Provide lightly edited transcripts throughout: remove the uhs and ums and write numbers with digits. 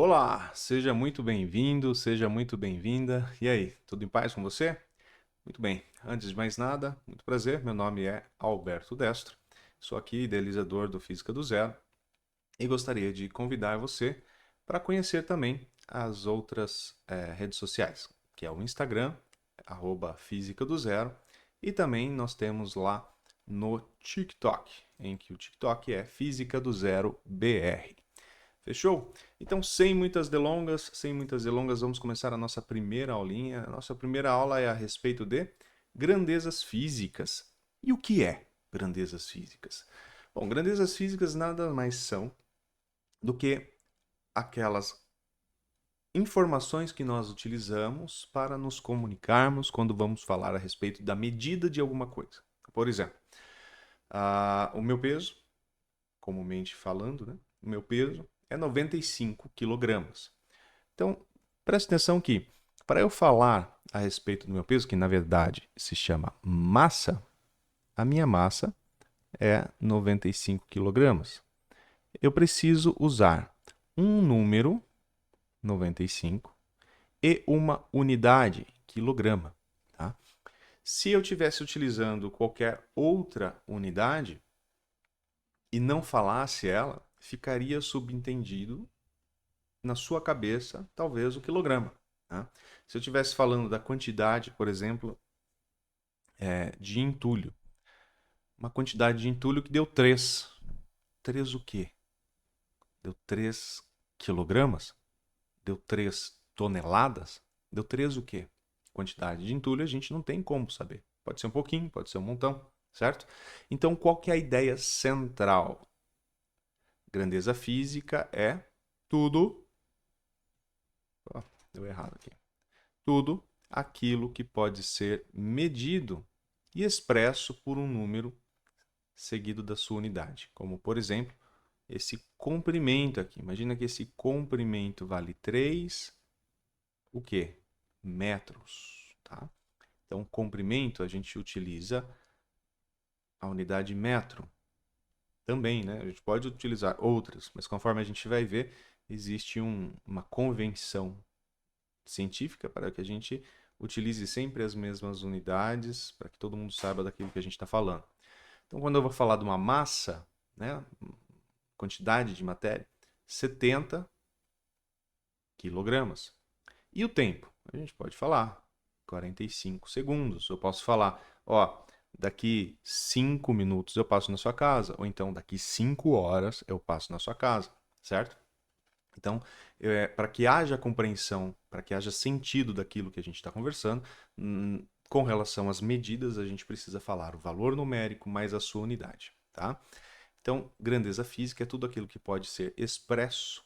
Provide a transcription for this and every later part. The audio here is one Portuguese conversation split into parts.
Olá, seja muito bem-vindo, seja muito bem-vinda. E aí, tudo em paz com você? Muito bem. Antes de mais nada, muito prazer. Meu nome é Alberto Destro. Sou aqui idealizador do Física do Zero e gostaria de convidar você para conhecer também as outras redes sociais, que é o Instagram, Física do Zero, e também nós temos lá no TikTok, em que o TikTok é Física do Zero BR. Fechou? Então, sem muitas delongas, vamos começar a nossa primeira aulinha. A nossa primeira aula é a respeito de grandezas físicas. E o que é grandezas físicas? Bom, grandezas físicas nada mais são do que aquelas informações que nós utilizamos para nos comunicarmos quando vamos falar a respeito da medida de alguma coisa. Por exemplo, o meu peso, comumente falando, né? O meu peso é 95 quilogramas. Então, preste atenção que, para eu falar a respeito do meu peso, que na verdade se chama massa, a minha massa é 95 quilogramas. Eu preciso usar um número, 95, e uma unidade, quilograma. Tá? Se eu estivesse utilizando qualquer outra unidade e não falasse ela, ficaria subentendido na sua cabeça, talvez, o quilograma. Tá? Se eu estivesse falando da quantidade, por exemplo, de entulho, uma quantidade de entulho que deu 3. 3 o quê? Deu 3 quilogramas? Deu 3 toneladas? Deu 3 o quê? Quantidade de entulho a gente não tem como saber. Pode ser um pouquinho, pode ser um montão, certo? Então, qual que é a ideia central? Grandeza física é tudo... Oh, deu errado aqui. Tudo aquilo que pode ser medido e expresso por um número seguido da sua unidade. Como, por exemplo, esse comprimento aqui. Imagina que esse comprimento vale 3, o quê? Metros, tá? Então, comprimento a gente utiliza a unidade metro também, né? A gente pode utilizar outras, mas conforme a gente vai ver, existe uma convenção científica para que a gente utilize sempre as mesmas unidades, para que todo mundo saiba daquilo que a gente está falando. Então, quando eu vou falar de uma massa, né, quantidade de matéria, 70 quilogramas. E o tempo? A gente pode falar 45 segundos. Eu posso falar, ó, daqui 5 minutos eu passo na sua casa, ou então daqui 5 horas eu passo na sua casa, certo? Então, para que haja compreensão, para que haja sentido daquilo que a gente está conversando, com relação às medidas, a gente precisa falar o valor numérico mais a sua unidade, tá? Então, grandeza física é tudo aquilo que pode ser expresso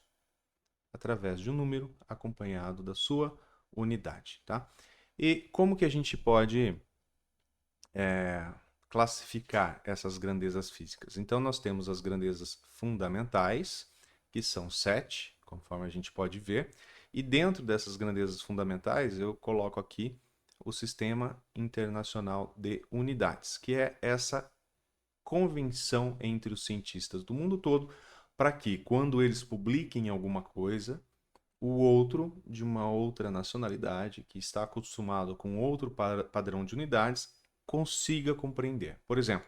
através de um número acompanhado da sua unidade, tá? E como que a gente pode classificar essas grandezas físicas? Então, nós temos as grandezas fundamentais, que são 7, conforme a gente pode ver, e dentro dessas grandezas fundamentais, eu coloco aqui o Sistema Internacional de Unidades, que é essa convenção entre os cientistas do mundo todo para que, quando eles publiquem alguma coisa, o outro de uma outra nacionalidade que está acostumado com outro padrão de unidades consiga compreender. Por exemplo,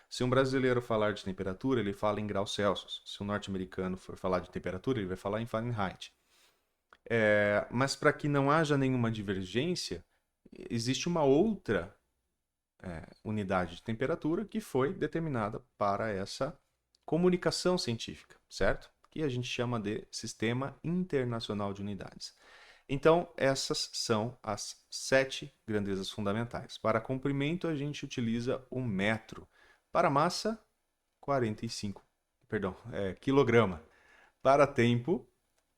se um brasileiro falar de temperatura, ele fala em graus Celsius. Se um norte-americano for falar de temperatura, ele vai falar em Fahrenheit. Mas para que não haja nenhuma divergência, existe uma outra unidade de temperatura que foi determinada para essa comunicação científica, certo? Que a gente chama de Sistema Internacional de Unidades. Então, essas são as 7 grandezas fundamentais. Para comprimento, a gente utiliza o metro. Para massa, 45, perdão, quilograma. Para tempo,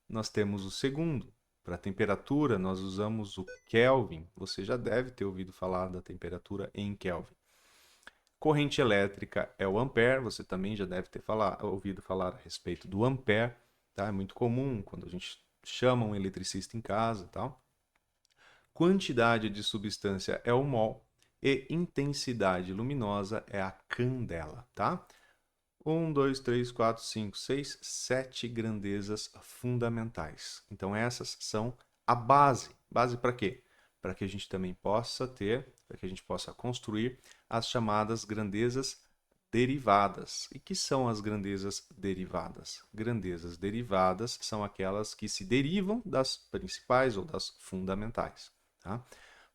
nós temos o segundo. Para temperatura, nós usamos o Kelvin. Você já deve ter ouvido falar da temperatura em Kelvin. Corrente elétrica é o ampere, você também já deve ter ouvido falar a respeito do ampere, tá? É muito comum quando a gente chama um eletricista em casa e tal. Quantidade de substância é o mol e intensidade luminosa é a candela, tá? Um, dois, três, quatro, cinco, seis, sete grandezas fundamentais. Então, essas são a base. Base para quê? Para que a gente também possa ter, para que a gente possa construir as chamadas grandezas derivadas. E que são as grandezas derivadas? Grandezas derivadas são aquelas que se derivam das principais ou das fundamentais. Tá?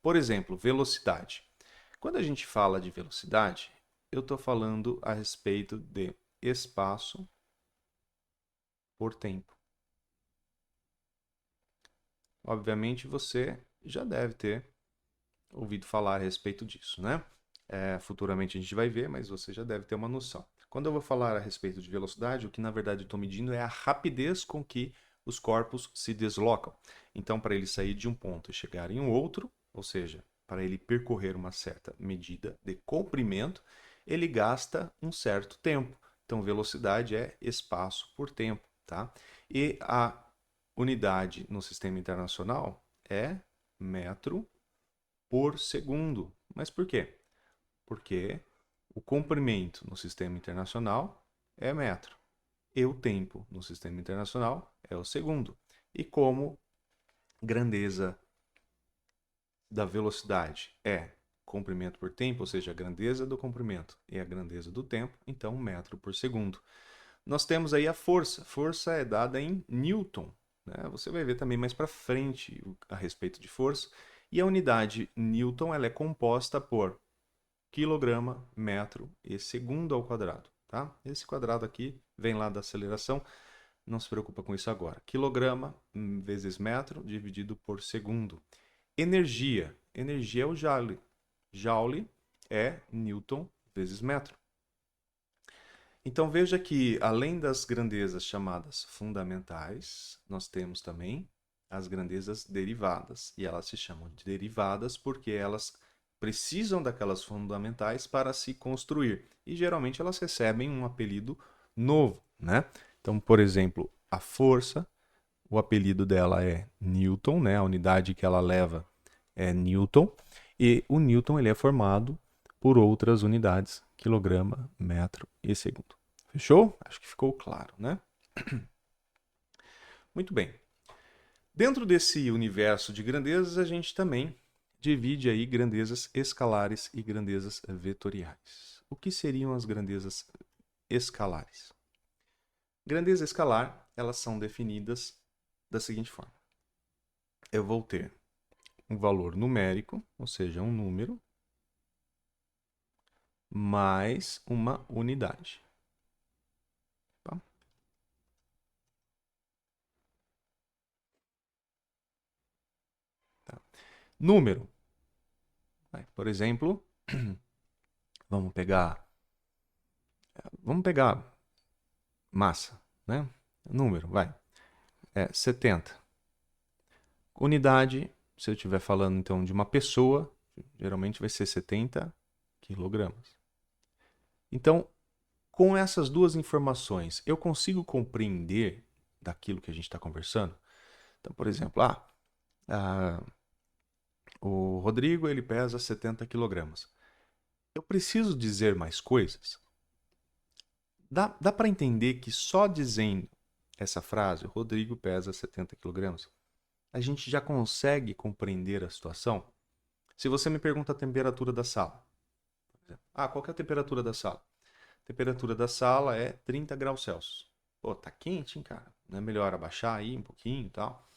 Por exemplo, velocidade. Quando a gente fala de velocidade, eu estou falando a respeito de espaço por tempo. Obviamente você já deve ter ouvido falar a respeito disso, né? Futuramente a gente vai ver, mas você já deve ter uma noção. Quando eu vou falar a respeito de velocidade, o que na verdade eu estou medindo é a rapidez com que os corpos se deslocam. Então, para ele sair de um ponto e chegar em um outro, ou seja, para ele percorrer uma certa medida de comprimento, ele gasta um certo tempo. Então, velocidade é espaço por tempo, tá? E a unidade no sistema internacional é metro por segundo. Mas por quê? Porque o comprimento no sistema internacional é metro e o tempo no sistema internacional é o segundo. E como grandeza da velocidade é comprimento por tempo, ou seja, a grandeza do comprimento e a grandeza do tempo, então metro por segundo. Nós temos aí a força. Força é dada em Newton, né? Você vai ver também mais para frente a respeito de força. E a unidade Newton ela é composta por quilograma, metro e segundo ao quadrado. Tá? Esse quadrado aqui vem lá da aceleração, não se preocupa com isso agora. Quilograma vezes metro dividido por segundo. Energia. Energia é o Joule. Joule é Newton vezes metro. Então veja que, além das grandezas chamadas fundamentais, nós temos também as grandezas derivadas. E elas se chamam de derivadas porque elas precisam daquelas fundamentais para se construir. E geralmente elas recebem um apelido novo, né? Então, por exemplo, a força, o apelido dela é Newton, né? A unidade que ela leva é Newton. E o Newton ele é formado por outras unidades, quilograma, metro e segundo. Fechou? Acho que ficou claro, né? Muito bem. Dentro desse universo de grandezas, a gente também divide aí grandezas escalares e grandezas vetoriais. O que seriam as grandezas escalares? Grandeza escalar, elas são definidas da seguinte forma. Eu vou ter um valor numérico, ou seja, um número, mais uma unidade. Tá? Tá. Número. Por exemplo, vamos pegar massa, né? Número, vai. 70. Unidade, se eu estiver falando então de uma pessoa, geralmente vai ser 70 quilogramas. Então, com essas duas informações, eu consigo compreender daquilo que a gente está conversando? Então, por exemplo, o Rodrigo ele pesa 70 quilogramas. Eu preciso dizer mais coisas? Dá para entender que só dizendo essa frase, o Rodrigo pesa 70 quilogramas, a gente já consegue compreender a situação? Se você me pergunta a temperatura da sala, qual que é a temperatura da sala? A temperatura da sala é 30 graus Celsius. Pô, tá quente, hein, cara? Não é melhor abaixar aí um pouquinho e tal?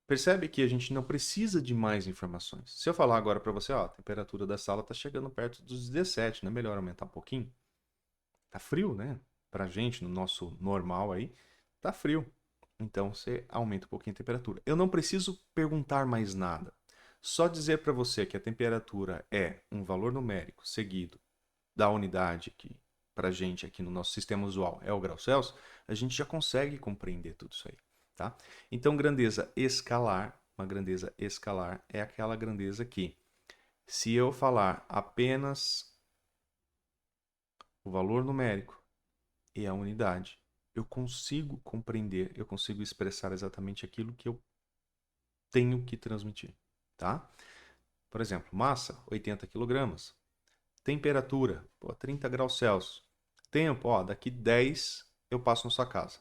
Percebe que a gente não precisa de mais informações. Se eu falar agora para você, a temperatura da sala tá chegando perto dos 17, não é melhor aumentar um pouquinho? Tá frio, né? Pra gente, no nosso normal aí, tá frio. Então você aumenta um pouquinho a temperatura. Eu não preciso perguntar mais nada. Só dizer para você que a temperatura é um valor numérico seguido da unidade que para a gente aqui no nosso sistema usual é o grau Celsius, a gente já consegue compreender tudo isso aí, tá? Então, grandeza escalar, uma grandeza escalar é aquela grandeza que, se eu falar apenas o valor numérico e a unidade, eu consigo compreender, eu consigo expressar exatamente aquilo que eu tenho que transmitir, tá? Por exemplo, massa, 80 quilogramas. Temperatura, 30 graus Celsius. Tempo, ó, daqui 10 eu passo na sua casa.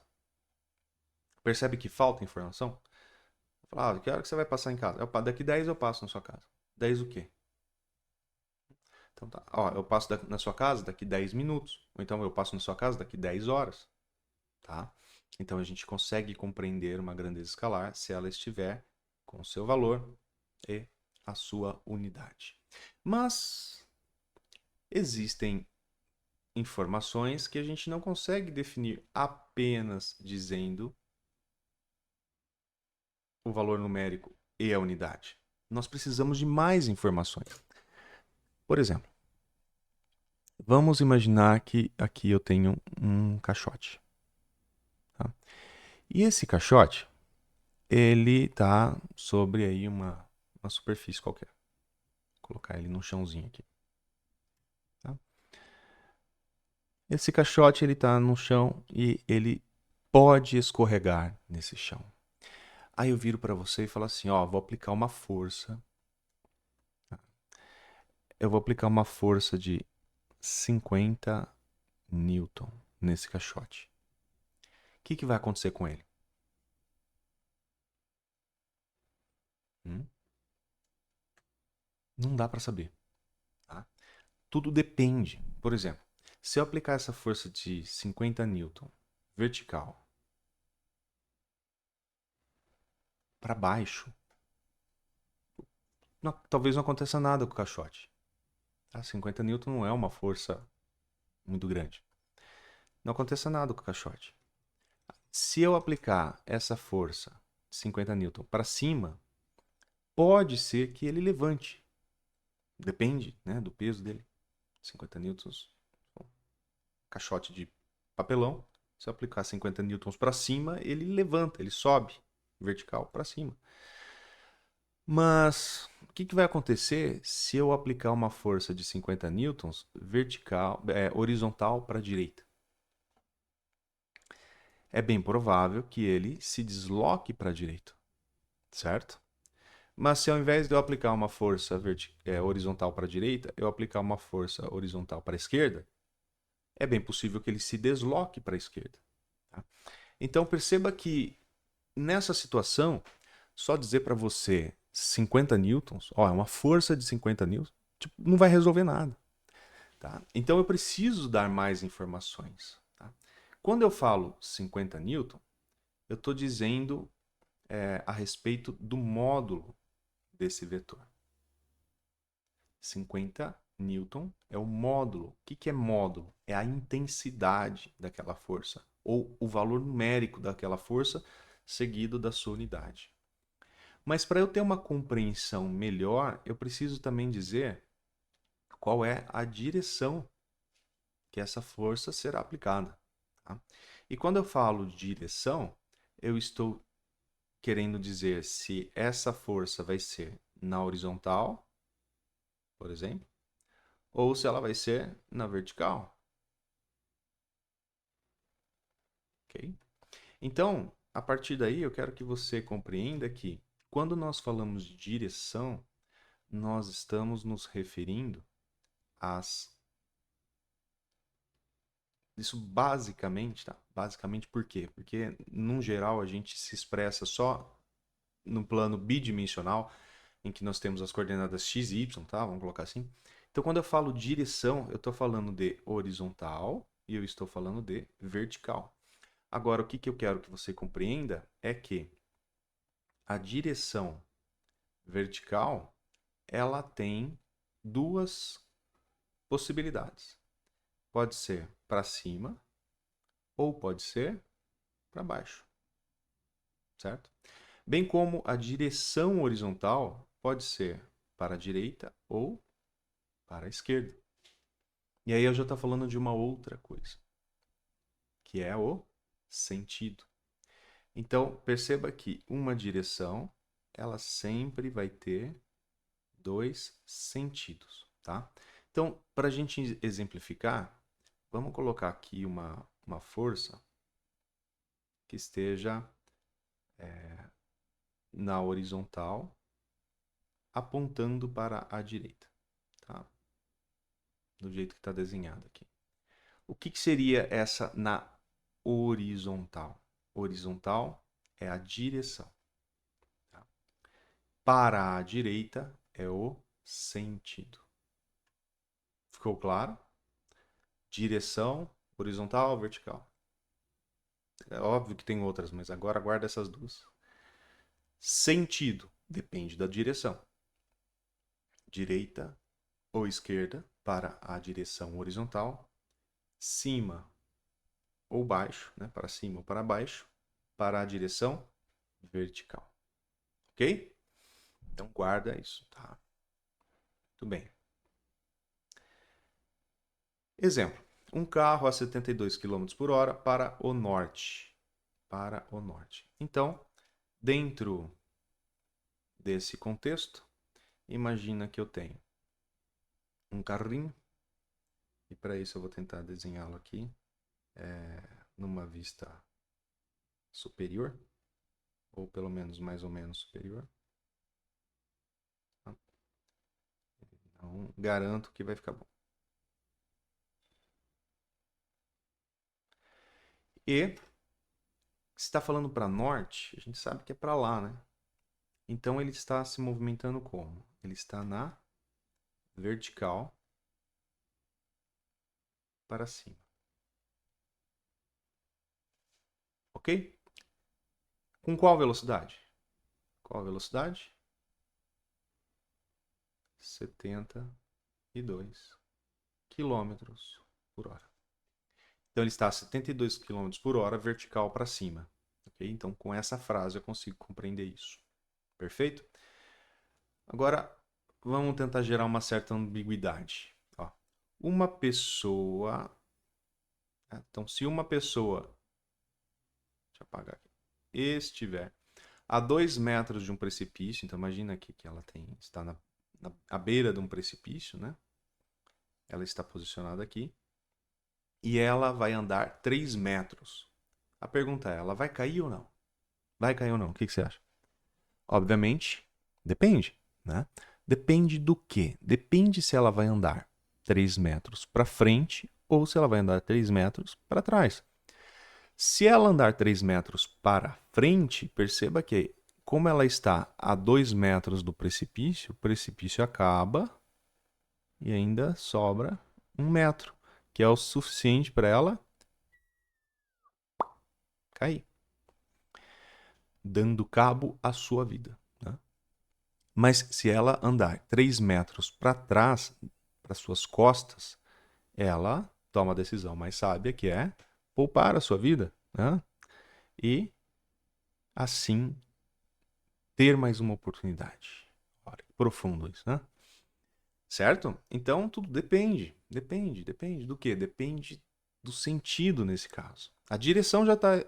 Percebe que falta informação? Fala, que hora que você vai passar em casa? Daqui 10 eu passo na sua casa. 10 o quê? Então tá, ó, eu passo na sua casa daqui 10 minutos. Ou então eu passo na sua casa daqui 10 horas, tá? Então a gente consegue compreender uma grandeza escalar se ela estiver com o seu valor e a sua unidade. Mas existem informações que a gente não consegue definir apenas dizendo o valor numérico e a unidade. Nós precisamos de mais informações. Por exemplo, vamos imaginar que aqui eu tenho um caixote. Tá? E esse caixote, ele está sobre aí uma superfície qualquer. Vou colocar ele no chãozinho aqui. Tá? Esse caixote ele está no chão e ele pode escorregar nesse chão. Aí eu viro para você e falo assim, ó, vou aplicar uma força. Eu vou aplicar uma força de 50 Newton nesse caixote. O que vai acontecer com ele? Hum? Não dá para saber. Tá? Tudo depende. Por exemplo, se eu aplicar essa força de 50 Newton vertical para baixo, talvez não aconteça nada com o caixote. Tá? 50 Newton não é uma força muito grande. Não aconteça nada com o caixote. Se eu aplicar essa força, 50 Newton, para cima, pode ser que ele levante. Depende, né, do peso dele. 50 newtons, caixote de papelão. Se eu aplicar 50 newtons para cima, ele levanta, ele sobe vertical para cima. Mas o que vai acontecer se eu aplicar uma força de 50 newtons horizontal para a direita? É bem provável que ele se desloque para a direita, certo? Mas se ao invés de eu aplicar uma força horizontal para a direita, eu aplicar uma força horizontal para a esquerda, é bem possível que ele se desloque para a esquerda. Tá? Então perceba que nessa situação, só dizer para você 50 newtons, ó, é uma força de 50 newtons, tipo, não vai resolver nada. Tá? Então eu preciso dar mais informações. Tá? Quando eu falo 50 newton, eu estou dizendo a respeito do módulo desse vetor. 50 newton é o módulo. O que é módulo? É a intensidade daquela força, ou o valor numérico daquela força, seguido da sua unidade. Mas para eu ter uma compreensão melhor, eu preciso também dizer qual é a direção que essa força será aplicada. Tá? E quando eu falo de direção, eu estou querendo dizer se essa força vai ser na horizontal, por exemplo, ou se ela vai ser na vertical. Ok? Então, a partir daí, eu quero que você compreenda que quando nós falamos de direção, nós estamos nos referindo às. Isso basicamente, tá? Basicamente por quê? Porque, num geral, a gente se expressa só no plano bidimensional, em que nós temos as coordenadas x e y, tá? Vamos colocar assim. Então, quando eu falo direção, eu estou falando de horizontal e eu estou falando de vertical. Agora, o que eu quero que você compreenda é que a direção vertical, ela tem duas possibilidades. Pode ser para cima ou pode ser para baixo, certo? Bem como a direção horizontal pode ser para a direita ou para a esquerda. E aí eu já estou falando de uma outra coisa, que é o sentido. Então, perceba que uma direção, ela sempre vai ter dois sentidos, tá? Então, para a gente exemplificar, vamos colocar aqui uma força que esteja na horizontal, apontando para a direita, tá? Do jeito que está desenhado aqui. O que seria essa na horizontal? Horizontal é a direção. Tá? Para a direita é o sentido. Ficou claro? Direção, horizontal, vertical. É óbvio que tem outras, mas agora guarda essas duas. Sentido depende da direção. Direita ou esquerda para a direção horizontal. Cima ou baixo, né? Para cima ou para baixo, para a direção vertical. Ok? Então guarda isso, tá? Muito bem. Exemplo. Um carro a 72 km por hora para o norte. Para o norte. Então, dentro desse contexto, imagina que eu tenho um carrinho, e para isso eu vou tentar desenhá-lo aqui numa vista superior, ou pelo menos mais ou menos superior. Então, garanto que vai ficar bom. E se está falando para norte, a gente sabe que é para lá, né? Então ele está se movimentando como? Ele está na vertical para cima. Ok? Com qual velocidade? Qual velocidade? 72 quilômetros por hora. Então ele está a 72 quilômetros por hora vertical para cima. Okay? Então com essa frase eu consigo compreender isso. Perfeito? Agora vamos tentar gerar uma certa ambiguidade. Ó, uma pessoa. Então, se uma pessoa. Deixa eu apagar aqui. Estiver a 2 metros de um precipício, então imagina aqui que ela está à beira de um precipício, né? Ela está posicionada aqui. E ela vai andar 3 metros. A pergunta é, ela vai cair ou não? Vai cair ou não? O que você acha? Obviamente, depende, né? Depende do quê? Depende se ela vai andar 3 metros para frente ou se ela vai andar 3 metros para trás. Se ela andar 3 metros para frente, perceba que, como ela está a 2 metros do precipício, o precipício acaba e ainda sobra 1 metro, que é o suficiente para ela cair, dando cabo à sua vida. Né? Mas se ela andar 3 metros para trás, para suas costas, ela toma a decisão mais sábia, que é poupar a sua vida, né? E assim ter mais uma oportunidade. Olha que profundo isso, né? Certo? Então tudo depende. Depende do quê? Depende do sentido nesse caso. A direção já está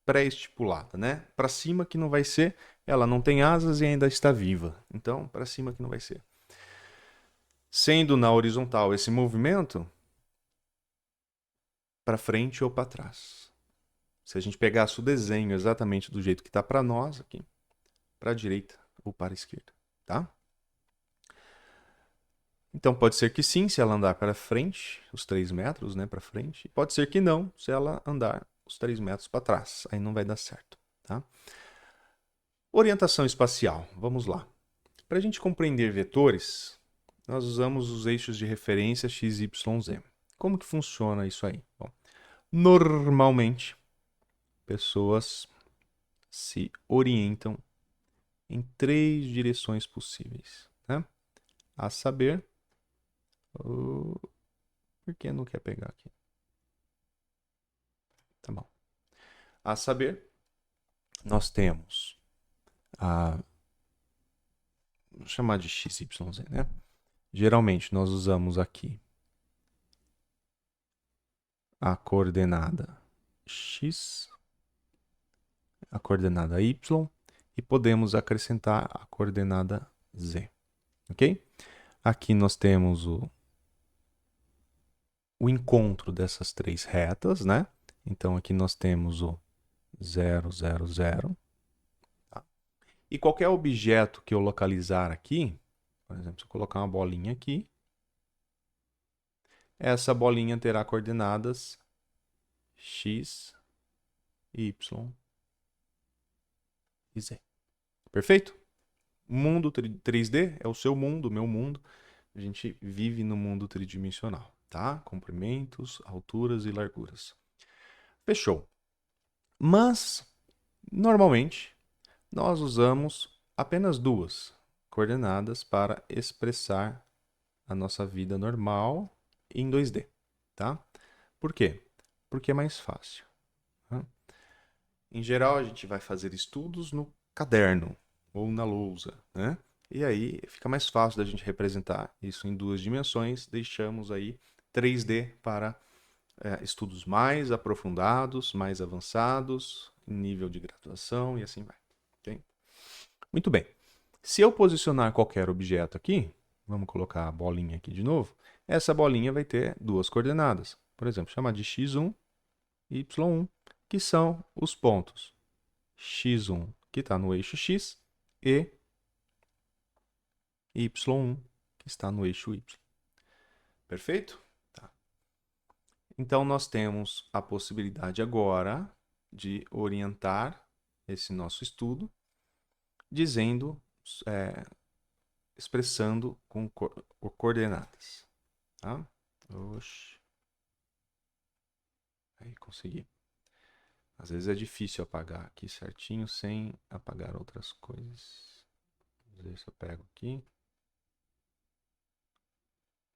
pré-estipulada, né? Para cima que não vai ser, ela não tem asas e ainda está viva. Então, para cima que não vai ser. Sendo na horizontal esse movimento, para frente ou para trás. Se a gente pegasse o desenho exatamente do jeito que está para nós aqui, para a direita ou para a esquerda, tá? Então pode ser que sim, se ela andar para frente, os 3 metros, né, para frente. Pode ser que não, se ela andar os 3 metros para trás. Aí não vai dar certo, tá? Orientação espacial, vamos lá. Para a gente compreender vetores, nós usamos os eixos de referência x, y, z. Como que funciona isso aí? Bom, normalmente, pessoas se orientam em 3 direções possíveis, né? A saber, por que não quer pegar aqui? Tá bom. A saber, nós temos vou chamar de x, y, z, né? Geralmente nós usamos aqui a coordenada x, a coordenada y e podemos acrescentar a coordenada z, ok? Aqui nós temos o encontro dessas 3 retas, né? Então aqui nós temos o 0, 0, 0. Tá? E qualquer objeto que eu localizar aqui, por exemplo, se eu colocar uma bolinha aqui, essa bolinha terá coordenadas x, y e z. Perfeito? Mundo 3D é o seu mundo, o meu mundo. A gente vive no mundo tridimensional, tá? Comprimentos, alturas e larguras. Fechou. Mas, normalmente, nós usamos apenas duas coordenadas para expressar a nossa vida normal em 2D, tá? Por quê? Porque é mais fácil. Tá? Em geral, a gente vai fazer estudos no caderno ou na lousa, né? E aí fica mais fácil da gente representar isso em duas dimensões. Deixamos aí 3D para estudos mais aprofundados, mais avançados, nível de graduação e assim vai. Okay? Muito bem. Se eu posicionar qualquer objeto aqui, vamos colocar a bolinha aqui de novo, essa bolinha vai ter duas coordenadas. Por exemplo, chamar de x1 e y1, que são os pontos x1, que está no eixo x, e y1, que está no eixo y. Perfeito? Tá. Então, nós temos a possibilidade agora de orientar esse nosso estudo, dizendo, expressando com coordenadas. Tá? Oxi. Aí, consegui. Às vezes é difícil apagar aqui certinho sem apagar outras coisas. Vamos ver se eu pego aqui.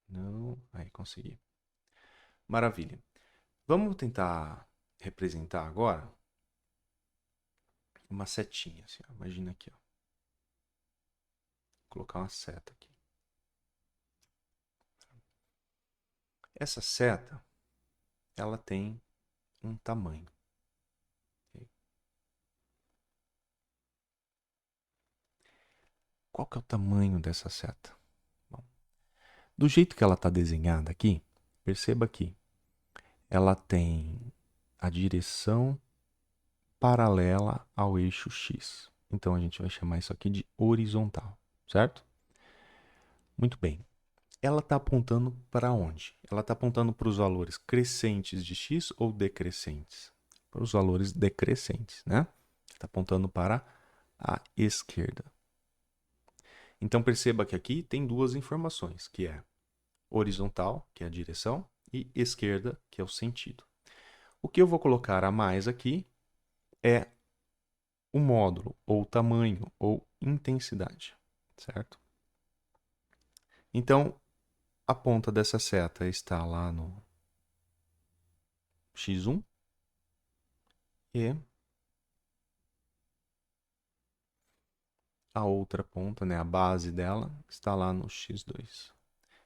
Não. Aí, consegui. Maravilha. Vamos tentar representar agora uma setinha. Assim, ó. Imagina aqui. Ó. Vou colocar uma seta aqui. Essa seta, ela tem um tamanho. Okay? Qual que é o tamanho dessa seta? Bom, do jeito que ela está desenhada aqui, perceba que ela tem a direção paralela ao eixo X. Então, a gente vai chamar isso aqui de horizontal, certo? Muito bem. Ela está apontando para onde? Ela está apontando para os valores crescentes de x ou decrescentes? Para os valores decrescentes, né? Está apontando para a esquerda. Então perceba que aqui tem duas informações, que é horizontal, que é a direção, e esquerda, que é o sentido. O que eu vou colocar a mais aqui é o módulo, ou tamanho, ou intensidade, certo? Então, a ponta dessa seta está lá no x1 e a outra ponta, né, a base dela, está lá no x2.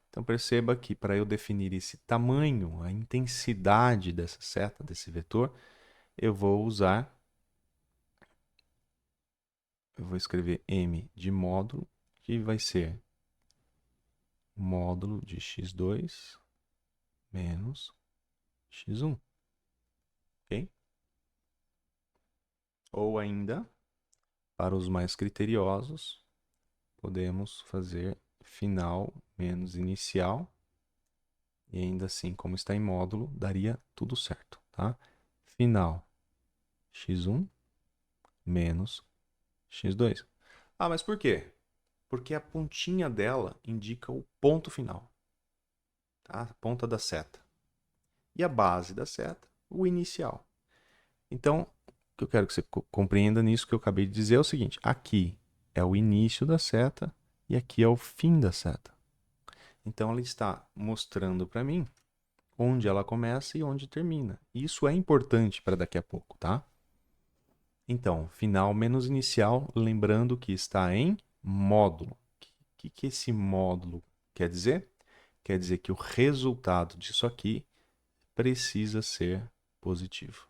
Então perceba que para eu definir esse tamanho, a intensidade dessa seta, desse vetor, eu vou escrever m de módulo, que vai ser módulo de x2 menos x1. Ok? Ou ainda, para os mais criteriosos, podemos fazer final menos inicial. E ainda assim, como está em módulo, daria tudo certo, tá? Final x1 menos x2. Ah, mas por quê? Porque a pontinha dela indica o ponto final, tá? A ponta da seta. E a base da seta, o inicial. Então, o que eu quero que você compreenda nisso que eu acabei de dizer é o seguinte: aqui é o início da seta e aqui é o fim da seta. Então, ela está mostrando para mim onde ela começa e onde termina. Isso é importante para daqui a pouco, tá? Então, final menos inicial, lembrando que está em módulo. O que esse módulo quer dizer? Quer dizer que o resultado disso aqui precisa ser positivo,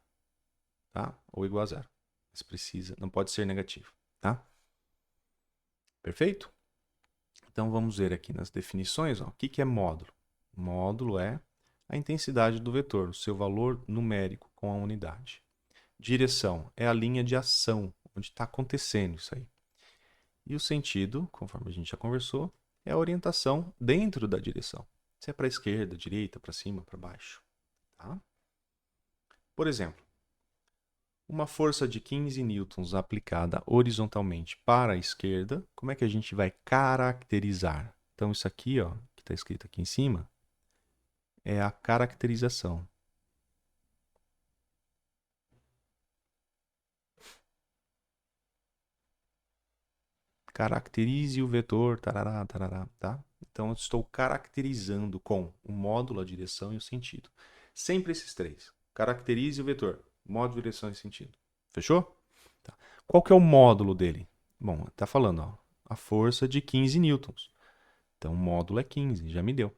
tá? Ou igual a zero. Mas precisa, não pode ser negativo, tá? Perfeito? Então vamos ver aqui nas definições, ó, o que é módulo? Módulo é a intensidade do vetor, o seu valor numérico com a unidade. Direção é a linha de ação, onde está acontecendo isso aí. E o sentido, conforme a gente já conversou, é a orientação dentro da direção. Se é para a esquerda, direita, para cima, para baixo. Tá? Por exemplo, uma força de 15 newtons aplicada horizontalmente para a esquerda, como é que a gente vai caracterizar? Então, isso aqui, ó, que está escrito aqui em cima, é a caracterização. Caracterize o vetor, tarará, tarará, tá? Então, eu estou caracterizando com o módulo, a direção e o sentido. Sempre esses três. Caracterize o vetor, módulo, direção e sentido. Fechou? Tá. Qual que é o módulo dele? Bom, está falando, ó, a força de 15 newtons. Então, o módulo é 15, já me deu.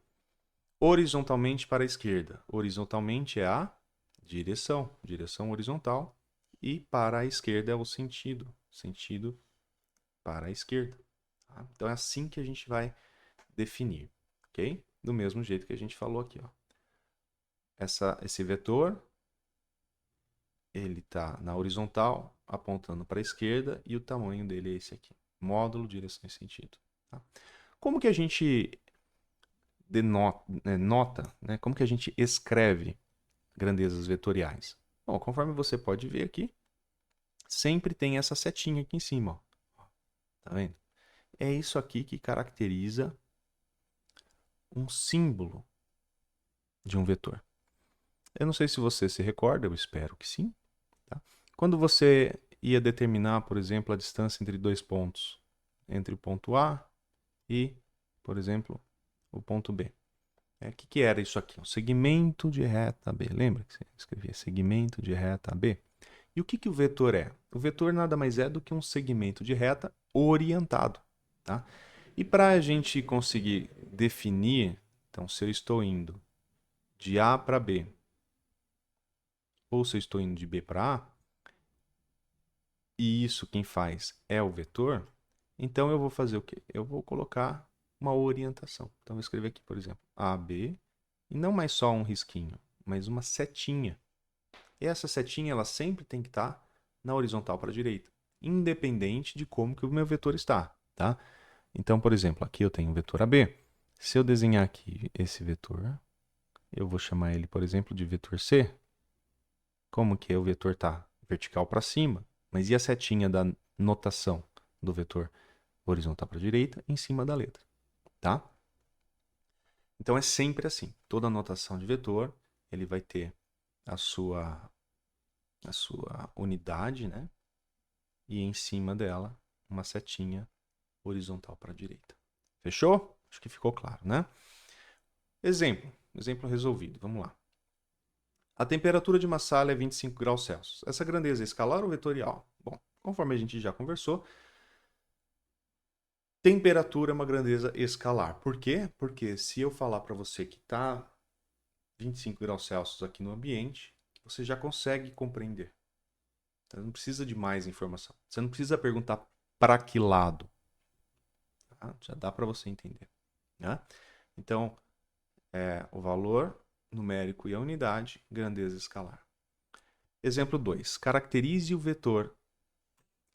Horizontalmente para a esquerda. Horizontalmente é a direção, direção horizontal. E para a esquerda é o sentido, sentido para a esquerda. Tá? Então, é assim que a gente vai definir, ok? Do mesmo jeito que a gente falou aqui, ó. Esse vetor, ele está na horizontal, apontando para a esquerda, e o tamanho dele é esse aqui. Módulo, direção e sentido. Tá? Como que a gente nota, né? Como que a gente escreve grandezas vetoriais? Bom, conforme você pode ver aqui, sempre tem essa setinha aqui em cima, ó. Tá vendo? É isso aqui que caracteriza um símbolo de um vetor. Eu não sei se você se recorda, eu espero que sim. Tá? Quando você ia determinar, por exemplo, a distância entre dois pontos, entre o ponto A e, por exemplo, o ponto B. O que era isso aqui? Um segmento de reta B. Lembra que você escrevia segmento de reta B? E o que o vetor é? O vetor nada mais é do que um segmento de reta orientado. Tá? E para a gente conseguir definir, então, se eu estou indo de A para B, ou se eu estou indo de B para A, e isso quem faz é o vetor, então eu vou fazer o quê? Eu vou colocar uma orientação. Então eu vou escrever aqui, por exemplo, AB, e não mais só um risquinho, mas uma setinha. E essa setinha ela sempre tem que estar na horizontal para a direita, independente de como que o meu vetor está, tá? Então, por exemplo, aqui eu tenho o vetor AB. Se eu desenhar aqui esse vetor, eu vou chamar ele, por exemplo, de vetor C. Como que o vetor está vertical para cima, mas e a setinha da notação do vetor horizontal para a direita em cima da letra, tá? Então é sempre assim. Toda notação de vetor, ele vai ter a sua unidade, né? E em cima dela, uma setinha horizontal para a direita. Fechou? Acho que ficou claro, né? Exemplo resolvido. Vamos lá. A temperatura de uma sala é 25 graus Celsius. Essa grandeza é escalar ou vetorial? Bom, conforme a gente já conversou, temperatura é uma grandeza escalar. Por quê? Porque se eu falar para você que está 25 graus Celsius aqui no ambiente, você já consegue compreender. Você não precisa de mais informação. Você não precisa perguntar para que lado. Tá? Já dá para você entender. Né? Então, o valor numérico e a unidade, grandeza escalar. Exemplo 2. Caracterize o vetor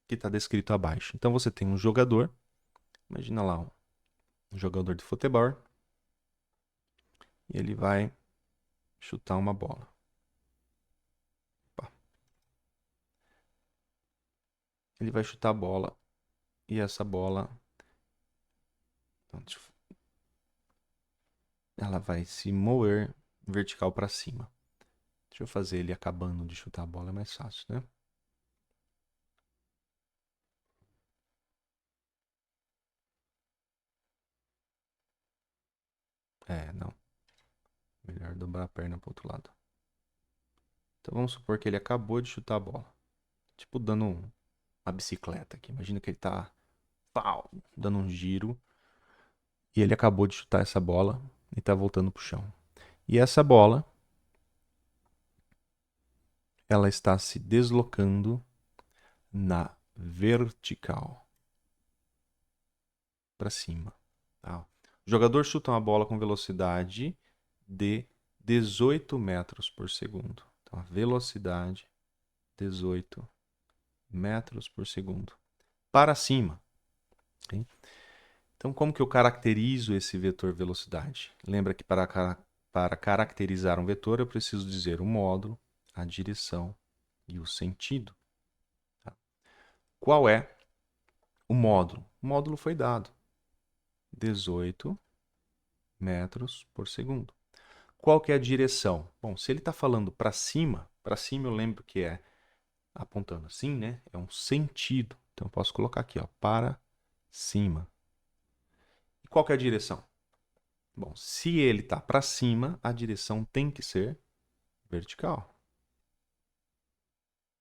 que está descrito abaixo. Então, você tem um jogador. Imagina lá um jogador de futebol. E ele vai chutar uma bola. Opa. Ele vai chutar a bola. E essa bola... Então, ela vai se mover vertical para cima. Deixa eu fazer ele acabando de chutar a bola, é mais fácil, né? Não. Melhor dobrar a perna para o outro lado. Então vamos supor que ele acabou de chutar a bola. Tipo dando uma bicicleta aqui. Imagina que ele tá dando um giro. E ele acabou de chutar essa bola e tá voltando pro chão. E essa bola, ela está se deslocando na vertical para cima. Tá? O jogador chuta uma bola com velocidade de 18 metros por segundo. Então, a velocidade, 18 metros por segundo. Para cima. Okay? Então, como que eu caracterizo esse vetor velocidade? Lembra que para caracterizar um vetor eu preciso dizer o módulo, a direção e o sentido. Tá? Qual é o módulo? O módulo foi dado, 18 metros por segundo. Qual que é a direção? Bom, se ele está falando para cima eu lembro que é apontando assim, né? É um sentido. Então eu posso colocar aqui, ó, para cima. E qual que é a direção? Bom, se ele está para cima, a direção tem que ser vertical.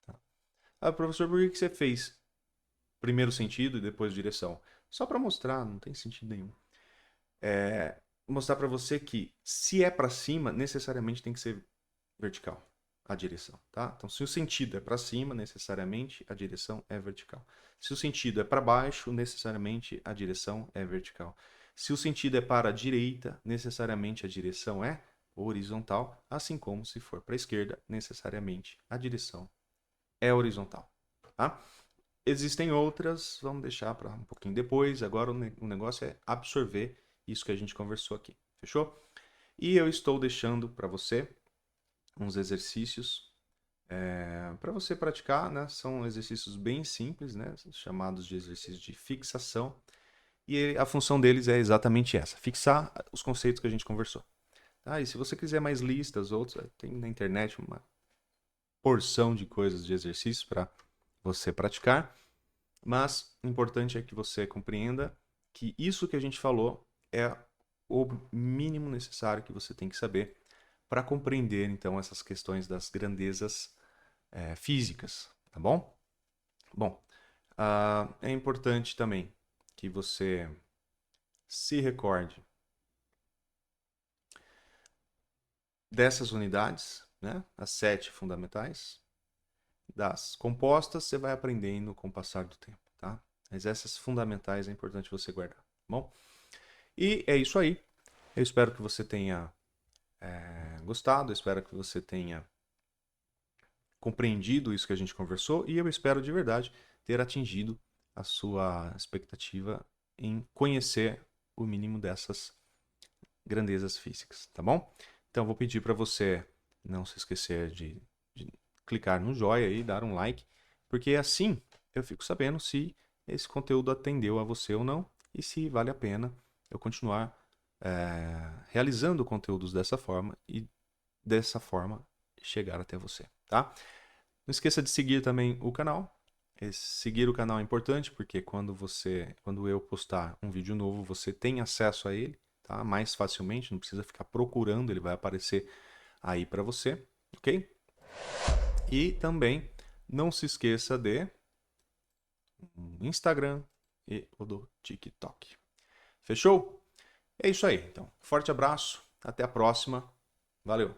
Tá? Ah, professor, por que você fez primeiro sentido e depois direção? Só para mostrar, não tem sentido nenhum. Mostrar para você que se é para cima, necessariamente tem que ser vertical a direção, tá? Então, se o sentido é para cima, necessariamente a direção é vertical. Se o sentido é para baixo, necessariamente a direção é vertical. Se o sentido é para a direita, necessariamente a direção é horizontal, assim como se for para a esquerda, necessariamente a direção é horizontal, tá? Existem outras, vamos deixar para um pouquinho depois. Agora o negócio é absorver isso que a gente conversou aqui, fechou? E eu estou deixando para você uns exercícios para você praticar, né? São exercícios bem simples, né? Chamados de exercícios de fixação. E a função deles é exatamente essa: fixar os conceitos que a gente conversou. Tá? E se você quiser mais listas, outros, tem na internet uma porção de coisas, de exercícios para você praticar. Mas o importante é que você compreenda que isso que a gente falou é o mínimo necessário que você tem que saber para compreender, então, essas questões das grandezas físicas, tá bom? Bom, é importante também que você se recorde dessas unidades, né? As 7 fundamentais. Das compostas você vai aprendendo com o passar do tempo, tá? Mas essas fundamentais é importante você guardar, tá bom? E é isso aí. Eu espero que você tenha gostado, eu espero que você tenha compreendido isso que a gente conversou e eu espero de verdade ter atingido a sua expectativa em conhecer o mínimo dessas grandezas físicas, tá bom? Então vou pedir para você não se esquecer de clicar no joia e dar um like, porque assim eu fico sabendo se esse conteúdo atendeu a você ou não e se vale a pena eu continuar realizando conteúdos dessa forma e dessa forma chegar até você, tá? Não esqueça de seguir também o canal. Seguir o canal é importante porque quando eu postar um vídeo novo, você tem acesso a ele, tá? Mais facilmente, não precisa ficar procurando, ele vai aparecer aí para você, ok? E também não se esqueça de Instagram e o do TikTok. Fechou? É isso aí. Então, forte abraço, até a próxima. Valeu.